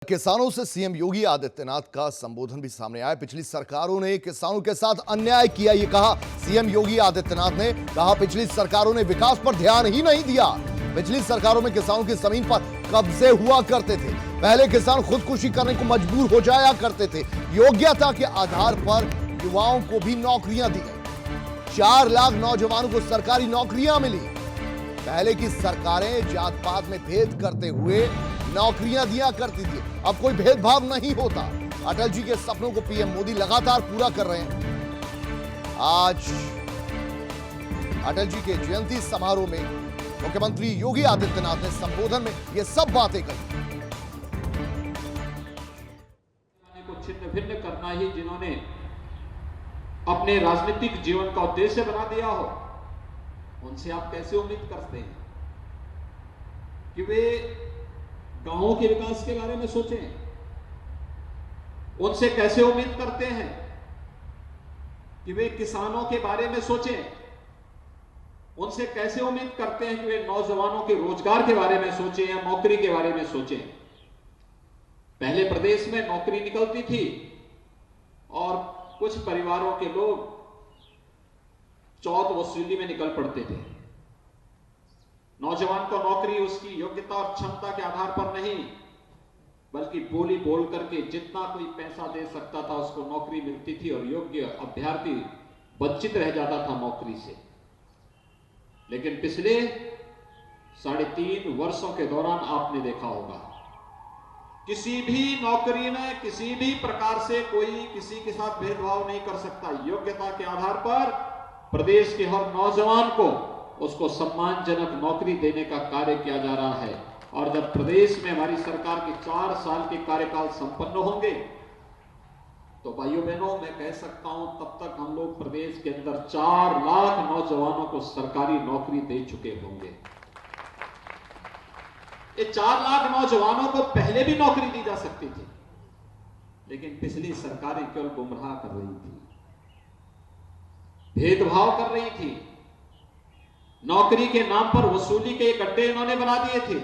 किसानों से सीएम योगी आदित्यनाथ का संबोधन भी सामने आया। पिछली सरकारों ने किसानों के साथ अन्याय किया, ये कहा सीएम योगी आदित्यनाथ ने। कहा पिछली सरकारों ने विकास पर ध्यान ही नहीं दिया। पिछली सरकारों में किसानों की जमीन पर कब्जे हुआ करते थे। पहले किसान खुदकुशी करने को मजबूर हो जाया करते थे। योग्यता के आधार पर युवाओं को भी नौकरियां दी गई। 4 लाख नौजवानों को सरकारी नौकरियां मिली। पहले की सरकारें जात पात में भेद करते हुए नौकरियां दिया करती थी, अब कोई भेदभाव नहीं होता। अटल जी के सपनों को पीएम मोदी लगातार पूरा कर रहे हैं। आज अटल जी के जयंती समारोह में मुख्यमंत्री योगी आदित्यनाथ ने संबोधन में ये सब बातें कही। को छिन्न भिन्न करना ही जिन्होंने अपने राजनीतिक जीवन का उद्देश्य बना दिया हो, उनसे आप कैसे उम्मीद करते हैं कि वे गांवों के विकास के बारे में सोचें? उनसे कैसे उम्मीद करते हैं कि वे किसानों के बारे में सोचें? उनसे कैसे उम्मीद करते हैं कि वे नौजवानों के रोजगार के बारे में सोचें या नौकरी के बारे में सोचें? पहले प्रदेश में नौकरी निकलती थी और कुछ परिवारों के लोग चौथ वसूली में निकल पड़ते थे। नौजवान को नौकरी उसकी योग्यता और क्षमता के आधार पर नहीं, बल्कि बोली बोल करके जितना कोई पैसा दे सकता था उसको नौकरी मिलती थी और योग्य अभ्यर्थी वंचित रह जाता था नौकरी से। लेकिन पिछले 3.5 वर्षों के दौरान आपने देखा होगा, किसी भी नौकरी में किसी भी प्रकार से कोई किसी के साथ भेदभाव नहीं कर सकता। योग्यता के आधार पर प्रदेश के हर नौजवान को उसको सम्मानजनक नौकरी देने का कार्य किया जा रहा है। और जब प्रदेश में हमारी सरकार के 4 साल के कार्यकाल संपन्न होंगे तो भाइयों बहनों, मैं कह सकता हूं तब तक हम लोग प्रदेश के अंदर 4 लाख नौजवानों को सरकारी नौकरी दे चुके होंगे। ये 4 लाख नौजवानों को पहले भी नौकरी दी जा सकती थी, लेकिन पिछली सरकारें केवल गुमराह कर रही थी, भेदभाव कर रही थी। नौकरी के नाम पर वसूली के गड्ढे इन्होंने बना दिए थे।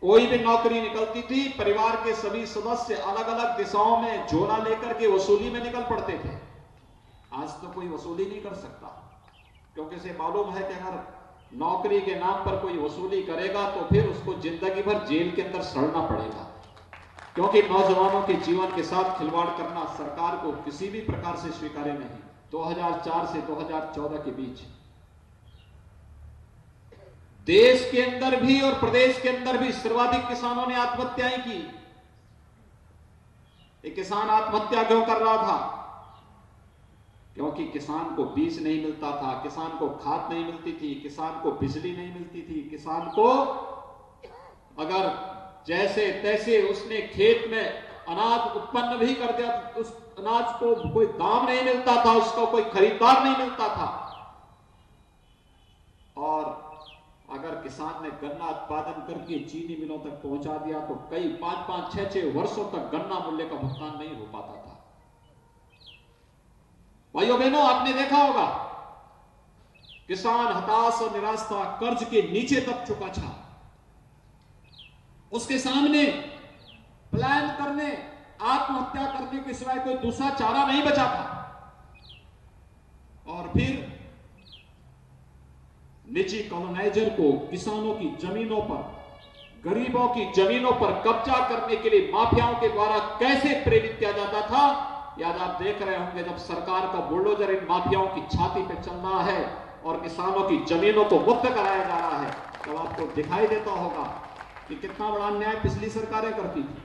कोई भी नौकरी निकलती थी, परिवार के सभी सदस्य अलग अलग दिशाओं में झोला लेकर के वसूली में निकल पड़ते थे। आज तो कोई वसूली नहीं कर सकता, क्योंकि इसे मालूम है कि अगर नौकरी के नाम पर कोई वसूली करेगा तो फिर उसको जिंदगी भर जेल के अंदर सड़ना पड़ेगा। क्योंकि नौजवानों के जीवन के साथ खिलवाड़ करना सरकार को किसी भी प्रकार से स्वीकार्य नहीं। 2004 से 2014 के बीच देश के अंदर भी और प्रदेश के अंदर भी सर्वाधिक किसानों ने आत्महत्याएं की। एक किसान आत्महत्या क्यों कर रहा था? क्योंकि किसान को बीज नहीं मिलता था, किसान को खाद नहीं मिलती थी, किसान को बिजली नहीं मिलती थी, किसान को अगर जैसे तैसे उसने खेत में अनाज उत्पन्न भी कर दिया, उस अनाज को कोई दाम नहीं मिलता था, उसको कोई खरीदार नहीं मिलता था। और अगर किसान ने गन्ना उत्पादन करके चीनी मिलों तक पहुंचा दिया तो कई 5-5, 6-6 वर्षों तक गन्ना मूल्य का भुगतान नहीं हो पाता था। भाइयों बहनों, आपने देखा होगा किसान हताश और निराश था, कर्ज के नीचे तक चुका था। उसके सामने प्लान करने, आत्महत्या करने के सिवाय कोई दूसरा चारा नहीं बचा था। और फिर निजी कॉलोनाइजर को किसानों की जमीनों पर, गरीबों की जमीनों पर कब्जा करने के लिए माफियाओं के द्वारा कैसे प्रेरित किया जाता था, याद आप देख रहे होंगे। जब सरकार का बुलडोजर इन माफियाओं की छाती पर चल रहा है और किसानों की जमीनों को मुक्त कराया जा रहा है, तब आपको दिखाई देता होगा कि कितना बड़ा अन्याय पिछली सरकारें करती थी।